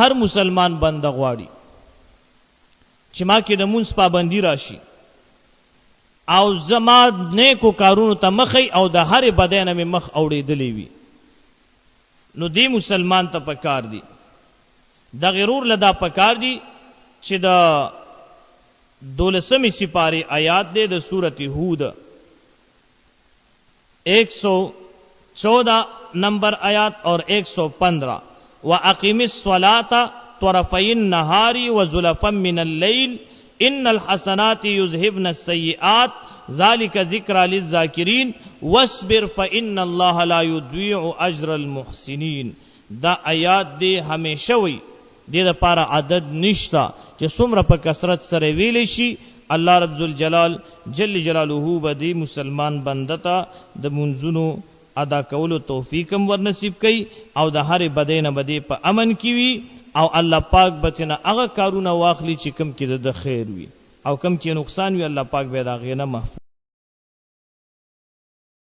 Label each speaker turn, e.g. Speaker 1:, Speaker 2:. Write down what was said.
Speaker 1: هر مسلمان بنده غواړي چې ما کې د مونږ پابندي راشي او زما نیکو کارونو ته مخی او د هر بدن مې مخ اوړېدلې وي نو دی مسلمان ته پکار دی د غرور لدا پکار دی چې د 12 سپاره آیات دے د سورۃ ہود 114 نمبر آیات اور 115 وَأَقِمِ الصَّلَاةَ طرفي النهار وزلفا من الليل ان الحسنات يذهبن السيئات ذلك ذكرى للذاكرين واصبر فان الله لا يضيع اجر المحسنين. دا آیات دې همیشه وي دې لپاره عدد نشتا چې څومره په کثرت سره ویل شي الله رب ذوالجلال جل جلاله به دې مسلمان بندتا د منځونو ادا کولو توفیق هم ورنصیب کړي او د هر بدینه بده په امن کې وي او الله پاک بچنه هغه کارونه واخلي چې کم کې د خیر وي او کم کې نقصان وي الله پاک به دا غینه محفوظ